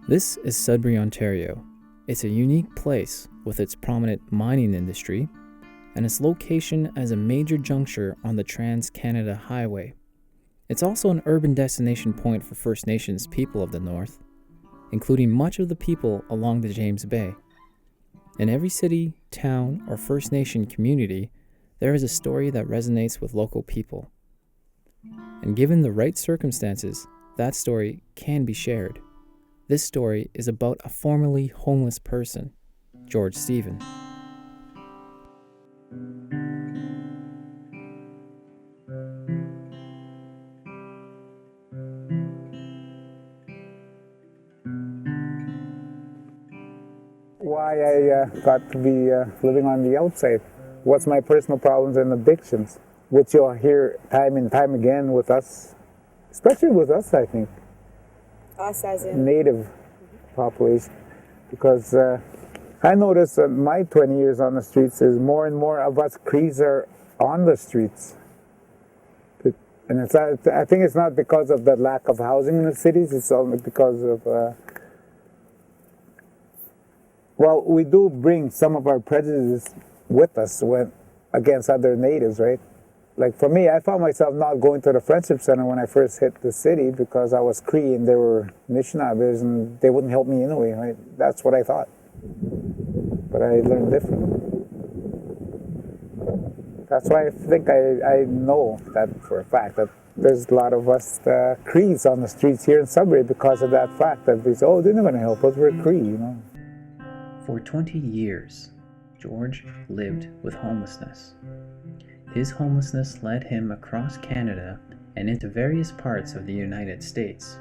This is Sudbury, Ontario. It's a unique place with its prominent mining industry and its location as a major juncture on the Trans-Canada Highway. It's also an urban destination point for First Nations people of the North, including much of the people along the James Bay. In every city, town, or First Nation community, there is a story that resonates with local people. And given the right circumstances, that story can be shared. This story is about a formerly homeless person, George Stephen. Why I got to be living on the outside. What's my personal problems and addictions, which you'll hear time and time again with us, especially with us, I think. Us as in? Native population. Because I noticed that my 20 years on the streets is more and more of us Crees are on the streets. And it's not, I think it's not because of the lack of housing in the cities, it's only because of, well, we do bring some of our prejudices with us against other natives, right? Like for me, I found myself not going to the Friendship Center when I first hit the city because I was Cree and there were Anishinaabes and they wouldn't help me anyway, right? That's what I thought. But I learned different. That's why I think I know that for a fact, that there's a lot of us Crees on the streets here in Sudbury because of that fact that they say, oh, they're not going to help us, we're Cree, you know. For 20 years, George lived with homelessness. His homelessness led him across Canada and into various parts of the United States.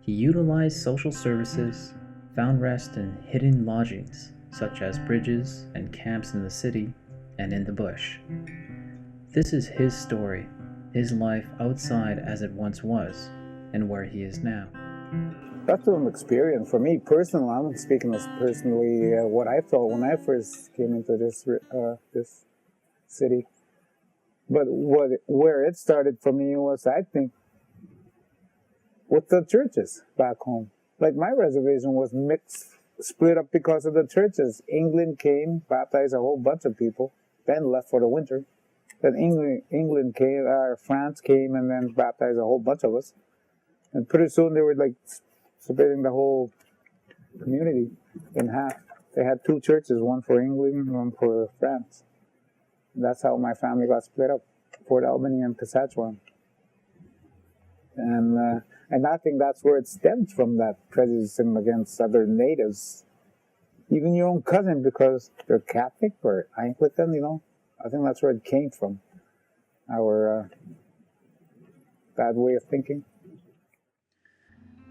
He utilized social services, found rest in hidden lodgings, such as bridges and camps in the city and in the bush. This is his story, his life outside as it once was, and where he is now. That's an experience. For me personally, I'm speaking as personally what I felt when I first came into this city. But where it started for me was, I think, with the churches back home. Like my reservation was mixed, split up because of the churches. England came, baptized a whole bunch of people, then left for the winter. Then England came, France came, and then baptized a whole bunch of us. And pretty soon they were like splitting the whole community in half. They had two churches, one for England and one for France. And that's how my family got split up, Fort Albany and Saskatchewan. And I think that's where it stems from, that prejudice against other natives. Even your own cousin, because they're Catholic or Anglican, you know. I think that's where it came from, our bad way of thinking.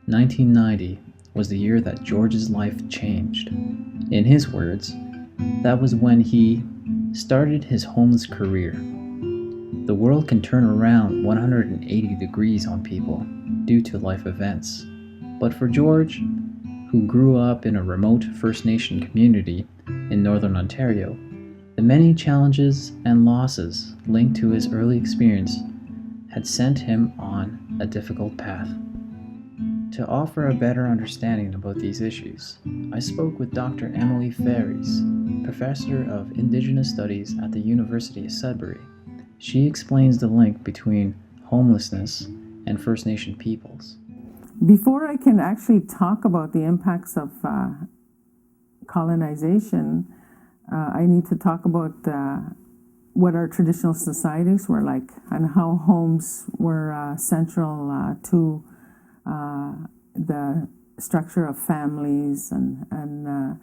1990 was the year that George's life changed. In his words, that was when he started his homeless career. The world can turn around 180 degrees on people due to life events. But for George, who grew up in a remote First Nation community in Northern Ontario, the many challenges and losses linked to his early experience had sent him on a difficult path. To offer a better understanding about these issues, I spoke with Dr. Emily Ferries, Professor of Indigenous Studies at the University of Sudbury. She explains the link between homelessness and First Nation peoples. Before I can actually talk about the impacts of colonization, I need to talk about what our traditional societies were like and how homes were central to the structure of families. And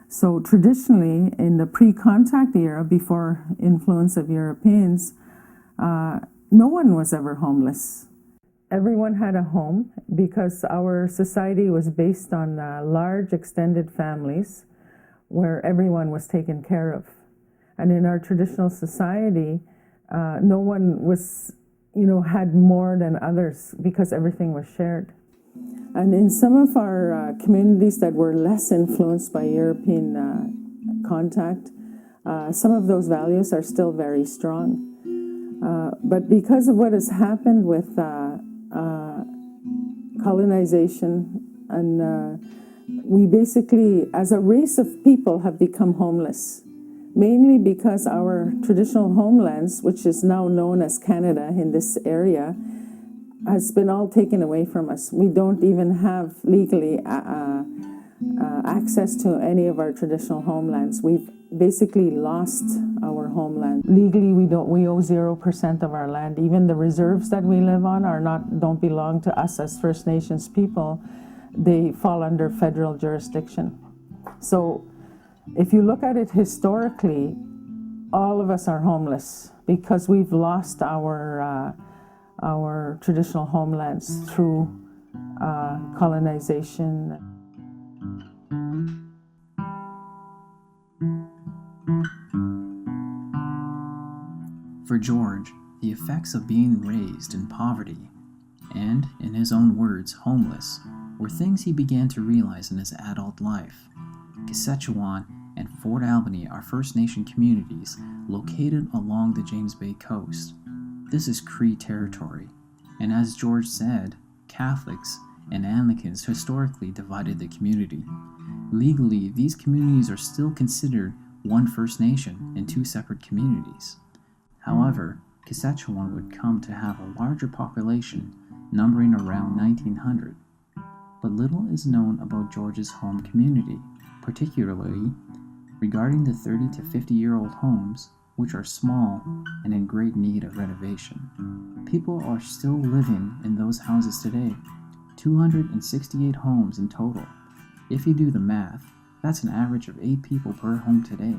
so traditionally, in the pre-contact era, before influence of Europeans, no one was ever homeless. Everyone had a home because our society was based on large extended families where everyone was taken care of. And in our traditional society, no one was, had more than others because everything was shared. And in some of our communities that were less influenced by European contact, some of those values are still very strong. But because of what has happened with colonization and we basically, as a race of people, have become homeless, mainly because our traditional homelands, which is now known as Canada in this area, has been all taken away from us. We don't even have legally access to any of our traditional homelands. We've basically lost our homeland. Legally, we owe 0% of our land. Even the reserves that we live on don't belong to us as First Nations people. They fall under federal jurisdiction. So if you look at it historically, all of us are homeless because we've lost our traditional homelands through colonization. For George, the effects of being raised in poverty and, in his own words, homeless, were things he began to realize in his adult life. Saskatchewan and Fort Albany are First Nation communities located along the James Bay coast. This is Cree territory, and as George said, Catholics and Anglicans historically divided the community. Legally, these communities are still considered one First Nation and two separate communities. However, Saskatchewan would come to have a larger population, numbering around 1900. But little is known about George's home community, particularly regarding the 30 to 50-year-old homes, which are small and in great need of renovation. People are still living in those houses today, 268 homes in total. If you do the math, that's an average of 8 people per home today.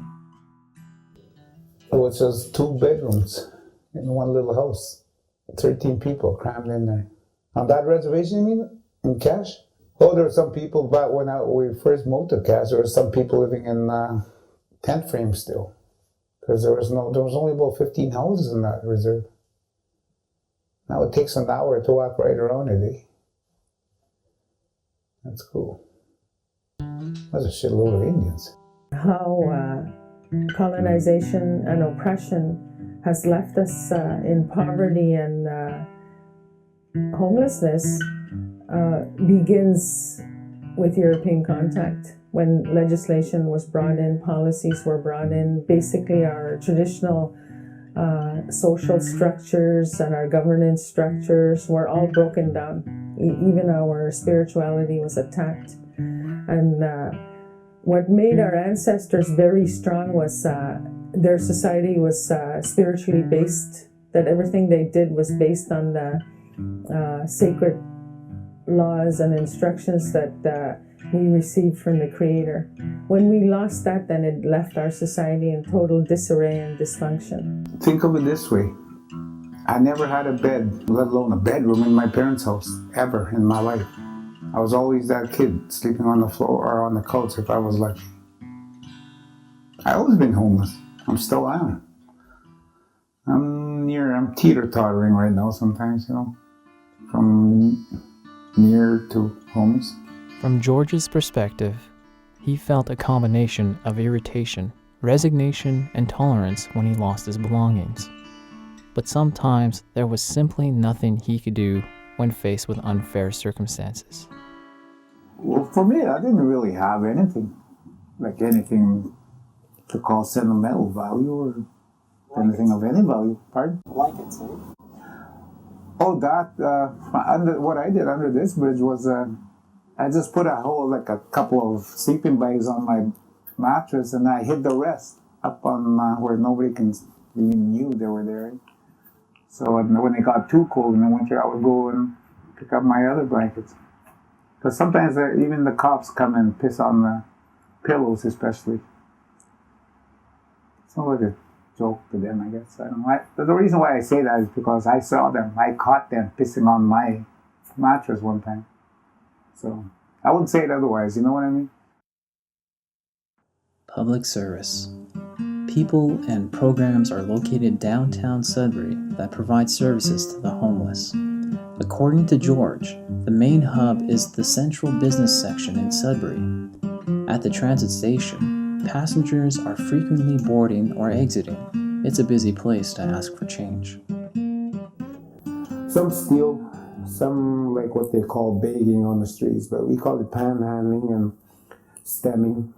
So it's just 2 bedrooms in one little house. 13 people crammed in there. On that reservation, you mean? In Cache? Oh, there were some people, but when we first moved to Cache, there were some people living in tent frames still. Because there was only about 15 houses in that reserve. Now it takes an hour to walk right around it, eh? That's cool. That's a shitload of Indians. How colonization and oppression has left us in poverty and homelessness begins with European contact. When legislation was brought in, policies were brought in, basically our traditional social structures and our governance structures were all broken down. Even our spirituality was attacked. And what made our ancestors very strong was their society was spiritually based, that everything they did was based on the sacred laws and instructions that we received from the Creator. When we lost that, then it left our society in total disarray and dysfunction. Think of it this way. I never had a bed, let alone a bedroom in my parents' house, ever in my life. I was always that kid sleeping on the floor or on the couch if I was lucky. I always been homeless. I'm still am. I'm teeter-tottering right now sometimes, from near to homeless. From George's perspective, he felt a combination of irritation, resignation, and tolerance when he lost his belongings. But sometimes there was simply nothing he could do when faced with unfair circumstances. Well, for me, I didn't really have anything to call sentimental value or anything of any value. Pardon? Blankets, eh? Oh, that, what I did under this bridge was, I just put a couple of sleeping bags on my mattress and I hid the rest up on where nobody even knew they were there. So when it got too cold in the winter, I would go and pick up my other blankets. Because sometimes even the cops come and piss on the pillows, especially. It's not like a joke to them, I guess. I don't know. The reason why I say that is because I saw them. I caught them pissing on my mattress one time. So I wouldn't say it otherwise, you know what I mean? Public service. People and programs are located downtown Sudbury that provide services to the homeless. According to George, the main hub is the central business section in Sudbury. At the transit station, passengers are frequently boarding or exiting. It's a busy place to ask for change. Some steal, some like what they call begging on the streets, but we call it panhandling, and stemming.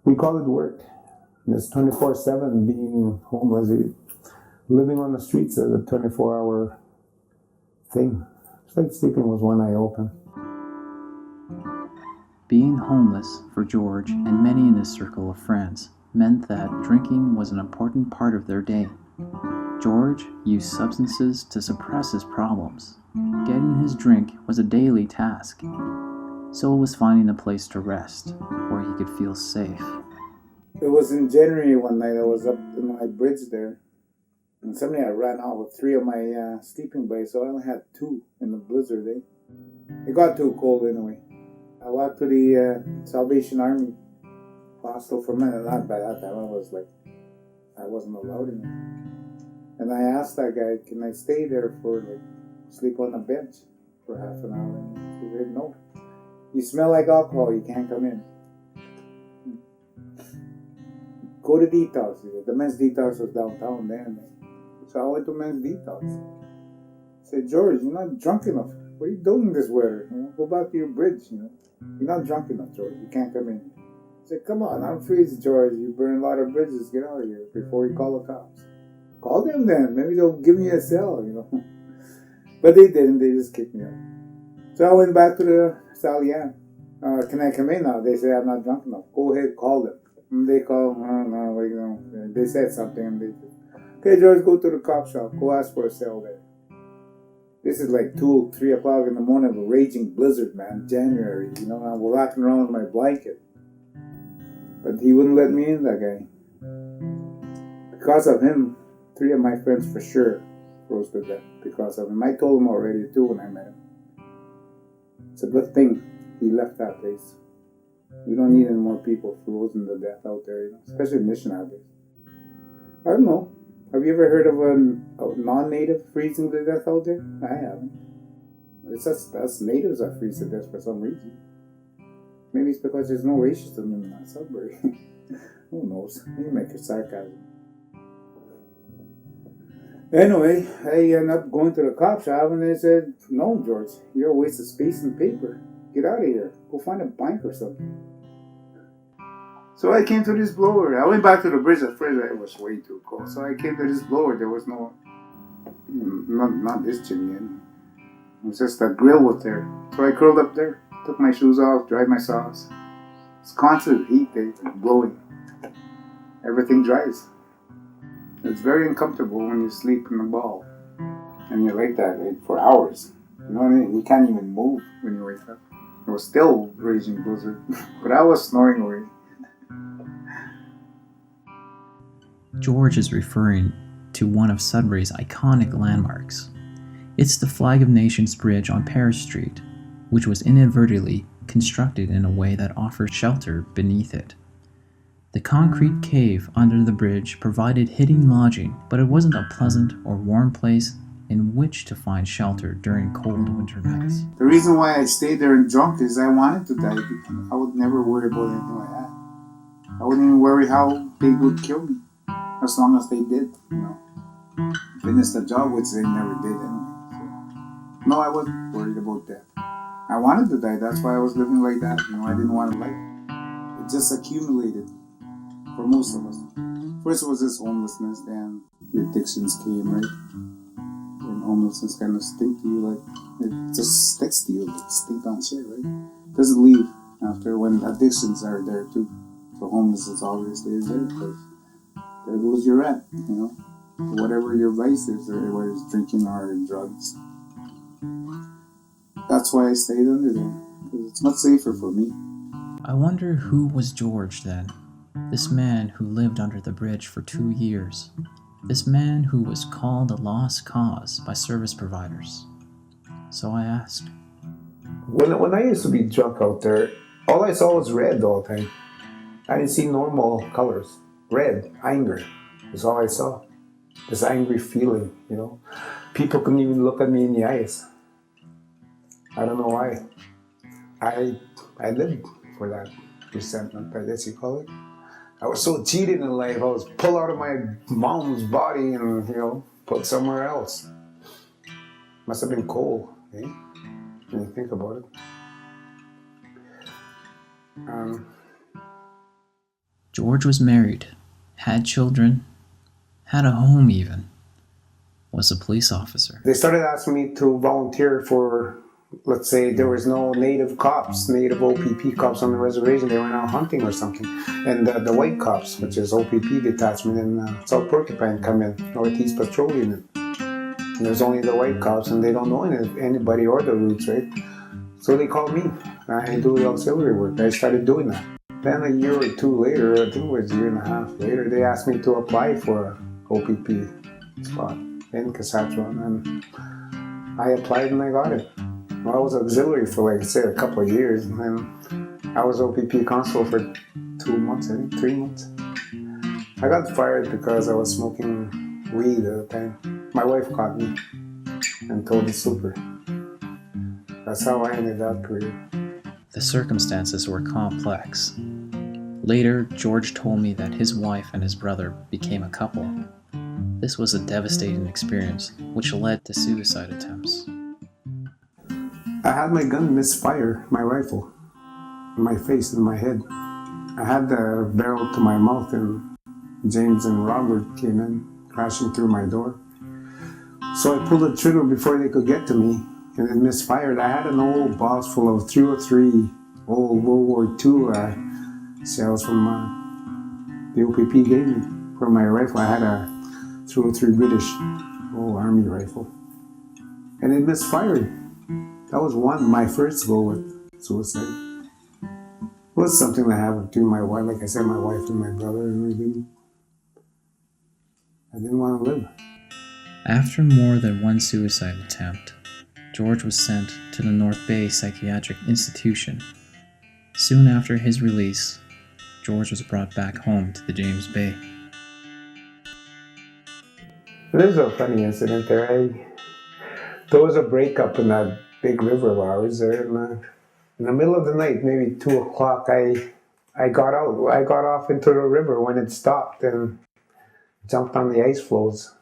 We call it work. And it's 24/7 being homeless. Living on the streets is a 24-hour thing. It's like sleeping with one eye open. Being homeless for George and many in his circle of friends meant that drinking was an important part of their day. George used substances to suppress his problems. Getting his drink was a daily task. So was finding a place to rest, where he could feel safe. It was in January one night. I was up in my bridge there. And suddenly I ran out with 3 of my sleeping bags, so I only had 2 in the blizzard. It got too cold anyway. I walked to the Salvation Army hostel for a minute. Not by that time, I wasn't allowed in it. And I asked that guy, can I stay there sleep on the bench for half an hour? And he said, no. You smell like alcohol, you can't come in. Go to detox. The men's detox was downtown then. So I went to men's detox. I said, George, you're not drunk enough. What are you doing this weather? Go back to your bridge. You're not drunk enough, George. You can't come in. I said, come on, I'm freezing, George. You burn a lot of bridges. Get out of here before you call the cops. Call them then. Maybe they'll give me a cell, But they didn't. They just kicked me out. So I went back to the Salian. Can I come in now? They said, I'm not drunk enough. Go ahead, call them. And they call, they said something. And they said, okay, George, go to the cop shop. Go ask for a cell there. This is like 2, 3 o'clock in the morning of a raging blizzard, man. January, I'm walking around with my blanket. But he wouldn't let me in, that guy. Because of him, 3 of my friends for sure froze to death because of him. I told him already too when I met him. It's a good thing he left that place. We don't need any more people frozen to death out there, especially mission nowadays. I don't know. Have you ever heard of a non-native freezing to death out there? I haven't. It's us natives that freeze to death for some reason. Maybe it's because there's no racism in Sudbury. Who knows? You make it sarcasm. Anyway, I ended up going to the cop shop and they said, no, George, you're a waste of space and paper. Get out of here. Go find a bank or something. So I came to this blower. I went back to the bridge at first. It was way too cold. So I came to this blower. There was not this chimney. It was just a grill was there. So I curled up there, took my shoes off, dried my socks. It's constant heat, blowing. Everything dries. It's very uncomfortable when you sleep in the ball. And you're like that for hours. You know what I mean? You can't even move when you wake up. It was still raging blizzard. But I was snoring away. George is referring to one of Sudbury's iconic landmarks. It's the Flag of Nations Bridge on Paris Street, which was inadvertently constructed in a way that offered shelter beneath it. The concrete cave under the bridge provided hidden lodging, but it wasn't a pleasant or warm place in which to find shelter during cold winter nights. The reason why I stayed there and drunk is I wanted to die. I would never worry about anything like that. I wouldn't even worry how they would kill me, as long as they did, Finish the job, which they never did anyway. So, no, I wasn't worried about that. I wanted to die. That's why I was living like that. I didn't want to live. It just accumulated for most of us. First it was this homelessness, then the addictions came, right? And homelessness kind of stick to you, it just sticks to you, like stink on shit, right? It doesn't leave after when addictions are there too. So homelessness obviously is there because there goes your rent, whatever your vice is, or whether it's drinking or drugs. That's why I stayed under there, because it's much safer for me. I wonder who was George then? This man who lived under the bridge for 2 years. This man who was called a lost cause by service providers. So I asked. When I used to be drunk out there, all I saw was red all the time. I didn't see normal colors. Red, anger, is all I saw. This angry feeling, People couldn't even look at me in the eyes. I don't know why. I lived for that resentment, I guess you call it. I was so cheated in life, I was pulled out of my mom's body and, put somewhere else. Must have been cold, when you think about it. Um, George was married, had children, had a home even, was a police officer. they started asking me to volunteer for, let's say there was no native cops, native OPP cops on the reservation, they went out hunting or something. And the white cops, which is OPP detachment in South Porcupine, come in, Northeast Patrol Unit. And there's only the white cops and they don't know anybody or the routes, right? So they called me. I do the auxiliary work. I started doing that. Then a year or two later, I think it was a year and a half later, they asked me to apply for a OPP spot in Saskatchewan, and I applied and I got it. Well, I was auxiliary for, like I said, a couple of years, and then I was OPP constable for 2 months, I think, 3 months. I got fired because I was smoking weed at the time. My wife caught me and told the super. That's how I ended that career. The circumstances were complex. Later, George told me that his wife and his brother became a couple. This was a devastating experience, which led to suicide attempts. I had my gun misfire, my rifle, in my face and my head. I had the barrel to my mouth and James and Robert came in, crashing through my door. So I pulled the trigger before they could get to me, and it misfired. I had an old box full of 303 old World War II shells from the OPP gave me for my rifle. I had a 303 British old army rifle, and it misfired. That was my first goal with suicide. It was something that happened to my wife, like I said, my wife and my brother, and I didn't want to live. After more than one suicide attempt, George was sent to the North Bay Psychiatric Institution. Soon after his release, George was brought back home to the James Bay. There's a funny incident there. There was a breakup in that big river of ours there. In the middle of the night, maybe 2 o'clock, I got out. I got off into the river when it stopped and jumped on the ice floes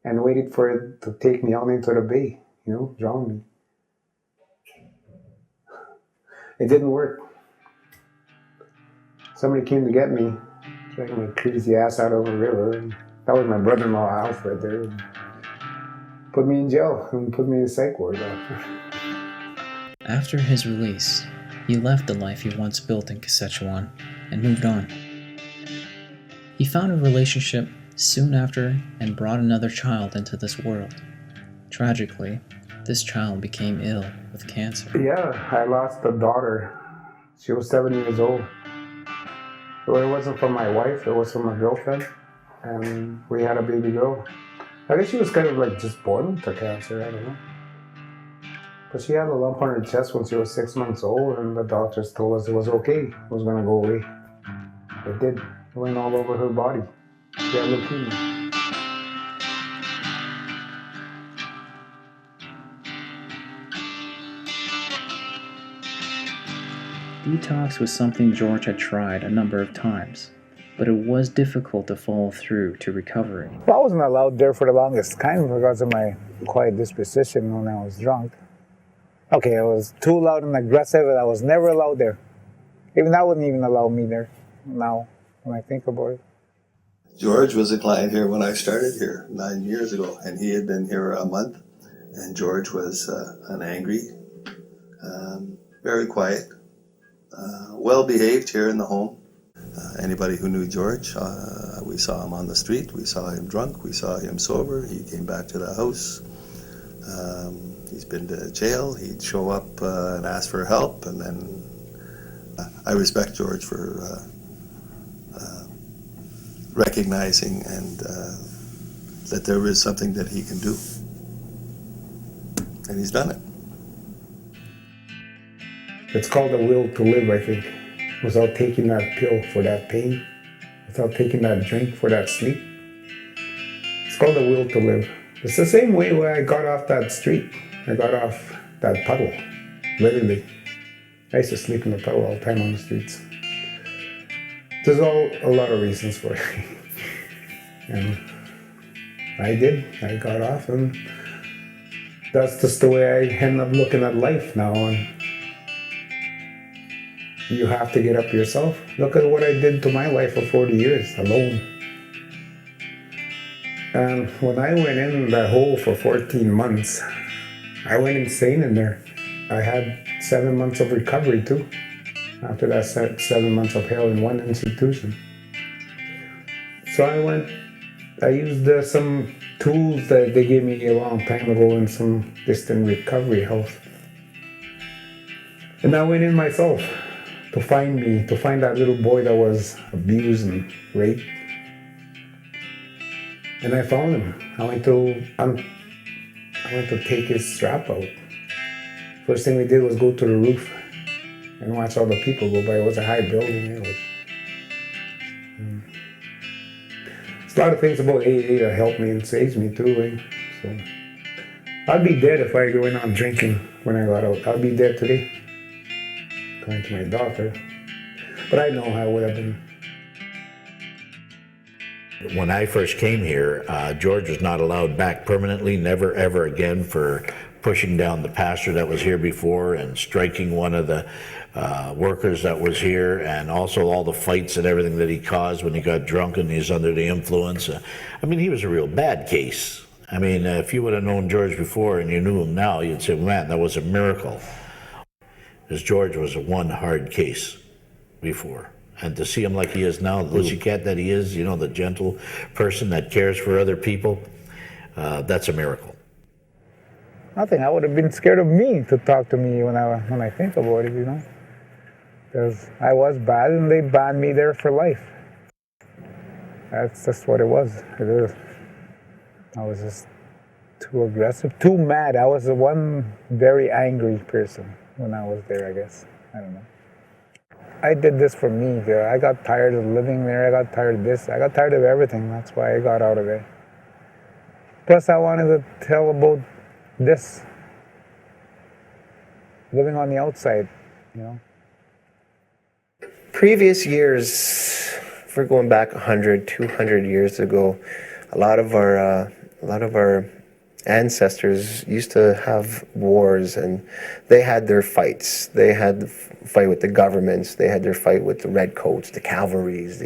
and waited for it to take me out into the bay, drown me. It didn't work. Somebody came to get me, dragged my crazy ass out of the river. And that was my brother-in-law, Alfred, there. And put me in jail and put me in a psych ward. After his release, he left the life he once built in Saskatchewan and moved on. He found a relationship soon after and brought another child into this world. Tragically, this child became ill with cancer. Yeah, I lost a daughter. She was 7 years old. So it wasn't from my wife, it was from my girlfriend. And we had a baby girl. I guess she was kind of like just born with the cancer, I don't know. But she had a lump on her chest when she was 6 months old, and the doctors told us it was okay, it was going to go away. It did. It went all over her body. She had leukemia. Detox was something George had tried a number of times, but it was difficult to follow through to recovery. Well, I wasn't allowed there for the longest time because of my quiet disposition when I was drunk. Okay, I was too loud and aggressive, and I was never allowed there. Even that wouldn't even allow me there now, when I think about it. George was a client here when I started here 9 years ago, and he had been here a month. And George was an angry, very quiet, well-behaved here in the home. Anybody who knew George, we saw him on the street, we saw him drunk, we saw him sober. He came back to the house. He's been to jail. He'd show up and ask for help, and then I respect George for recognizing and that there is something that he can do, and he's done it. It's called the will to live, I think. Without taking that pill for that pain, without taking that drink for that sleep. It's called the will to live. It's the same way where I got off that street. I got off that puddle, literally. I used to sleep in the puddle all the time on the streets. There's a lot of reasons for it. And I did. I got off, and that's just the way I end up looking at life now. And You have to get up yourself. Look at what I did to my life for 40 years alone. And when I went in that hole for 14 months, I went insane in there. I had 7 months of recovery too. After that 7 months of hell in one institution. So I used some tools that they gave me a long time ago in some distant recovery health. And I went in myself to find me, to find that little boy that was abused and raped. And I found him. I went to take his strap out. First thing we did was go to the roof and watch all the people go by. It was a high building. There's a lot of things about AA that helped me and saved me too. Eh? So I'd be dead if I went on drinking when I got out. I'd be dead today, according to my doctor. But I know I would have been. When I first came here, George was not allowed back permanently, never ever again, for pushing down the pastor that was here before and striking one of the workers that was here, and also all the fights and everything that he caused when he got drunk and he's under the influence. I mean, he was a real bad case. I mean, if you would have known George before and you knew him now, you'd say, man, that was a miracle. Because George was a one hard case before. And to see him like he is now, the pussycat that he is, you know, the gentle person that cares for other people, that's a miracle. Nothing. I would have been scared of me to talk to me when I think about it, you know. Because I was bad and they banned me there for life. That's just what it was. It is. I was just too aggressive, too mad. I was the one very angry person when I was there, I guess. I don't know. I did this for me. I got tired of living there. I got tired of this. I got tired of everything. That's why I got out of there. Plus, I wanted to tell about this. Living on the outside, you know. Previous years, if we're going back 100, 200 years ago, a lot of our ancestors used to have wars, and they had their fights. They had the fight with the governments. They had their fight with the redcoats, the cavalries,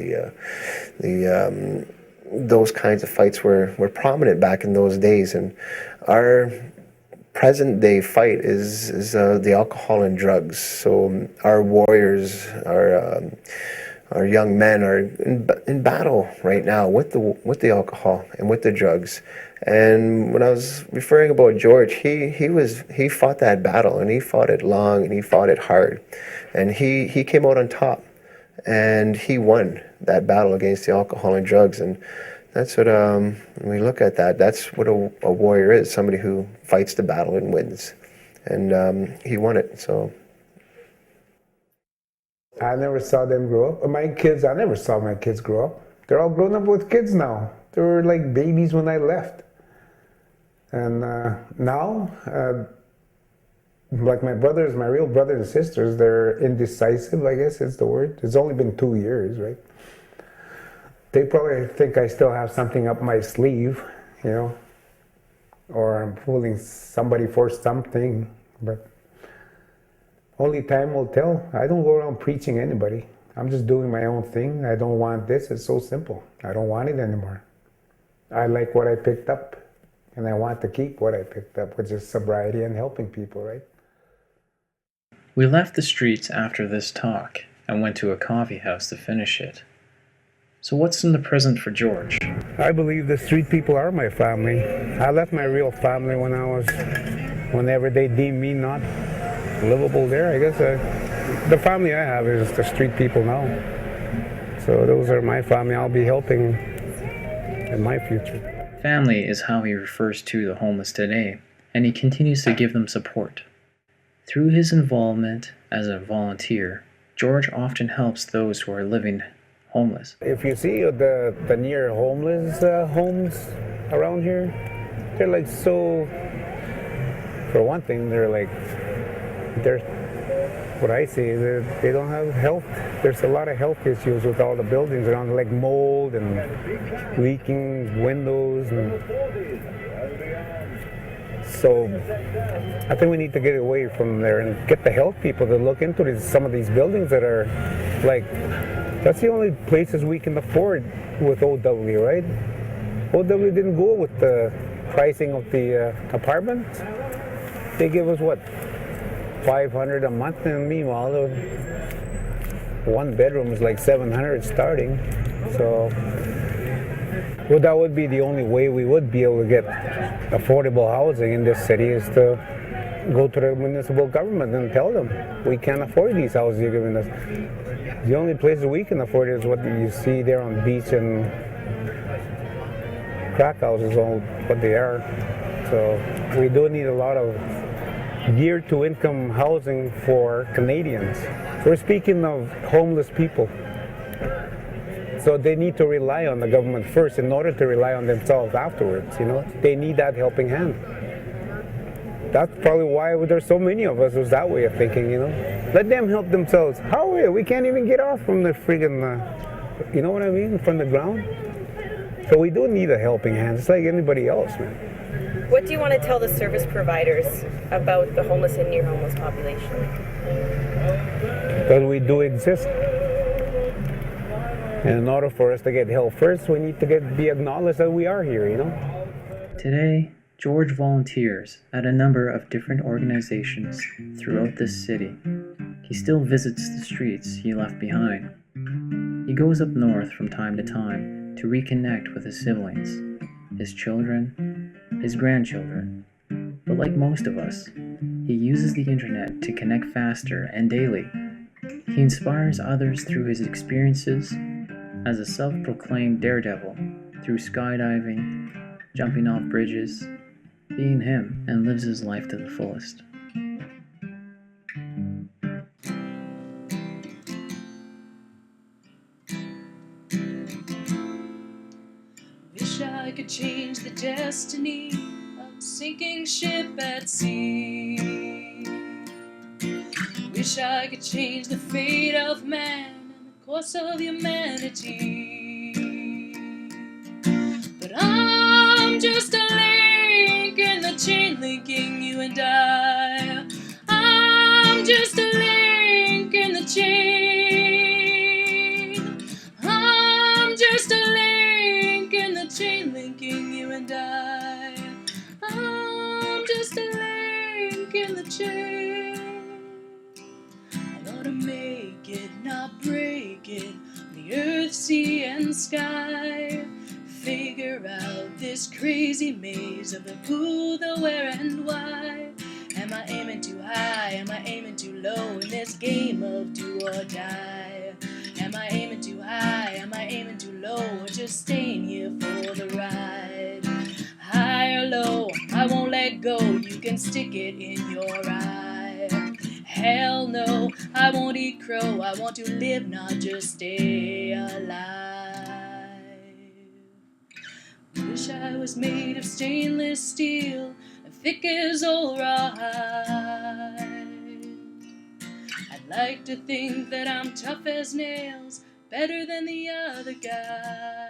those kinds of fights were prominent back in those days. And our present day fight is the alcohol and drugs. So our warriors, our young men are in battle right now with the alcohol and with the drugs. And when I was referring about George, he fought that battle, and he fought it long, and he fought it hard, and he came out on top, and he won that battle against the alcohol and drugs. And that's what when we look at that, that's what a warrior is, somebody who fights the battle and wins, and he won it. So I never saw them grow up. My kids, I never saw my kids grow up. They're all grown up with kids now. They were like babies when I left. And now, like my brothers, my real brothers and sisters, they're indecisive, I guess is the word. It's only been 2 years, right? They probably think I still have something up my sleeve, you know, or I'm fooling somebody for something, but only time will tell. I don't go around preaching anybody. I'm just doing my own thing. I don't want this. It's so simple. I don't want it anymore. I like what I picked up, and I want to keep what I picked up, which is sobriety and helping people, right? We left the streets after this talk and went to a coffee house to finish it. So what's in the present for George? I believe the street people are my family. I left my real family whenever they deemed me not livable there. I guess the family I have is the street people now. So those are my family I'll be helping in my future. Family is how he refers to the homeless today, and he continues to give them support. Through his involvement as a volunteer, George often helps those who are living homeless. If you see the near homeless homes around here, they're like so, for one thing, they're what I see is they don't have health. There's a lot of health issues with all the buildings around, like mold and leaking windows. And So I think we need to get away from there and get the health people to look into some of these buildings that are like, that's the only places we can afford with OW, right? OW didn't go with the pricing of the apartments. They give us what, $500 a month, and meanwhile the one bedroom is like $700 starting. So well, that would be the only way we would be able to get affordable housing in this city, is to go to the municipal government and tell them we can't afford these houses you're giving us. The only places we can afford is what you see there on the beach, and crack houses, all what they are. So we do need a lot of geared to income housing for Canadians. We're speaking of homeless people. So they need to rely on the government first in order to rely on themselves afterwards, you know. They need that helping hand. That's probably why there's so many of us was that way of thinking, you know. Let them help themselves. How are we? We can't even get off from the friggin', you know what I mean, from the ground. So we do need a helping hand. It's like anybody else, man. What do you want to tell the service providers about the homeless and near homeless population? Because we do exist. And in order for us to get help first, we need to be acknowledged that we are here, you know? Today, George volunteers at a number of different organizations throughout this city. He still visits the streets he left behind. He goes up north from time to time to reconnect with his siblings, his children, his grandchildren. But like most of us, he uses the internet to connect faster and daily. He inspires others through his experiences as a self-proclaimed daredevil, through skydiving, jumping off bridges, being him, and lives his life to the fullest. Wish I could change the destiny of a sinking ship at sea. Wish I could change the fate of man and the course of humanity. But I'm just a link in the chain linking you and I. I'm just a link in the chain. I'm just a link in the chain linking you and I. I'm just a link in the chain. I want to make it, not break it. The earth, sea, and sky. Figure out this crazy maze of the who, the where, and why. Am I aiming too high? Am I aiming too low in this game of do or die? Am I aiming too high? Am I aiming too low? Or just staying here for the ride? High or low, I won't let go. You can stick it in your eye. Hell no, I won't eat crow. I want to live, not just stay alive. Wish I was made of stainless steel, thick as old rawhide. I'd like to think that I'm tough as nails, better than the other guy.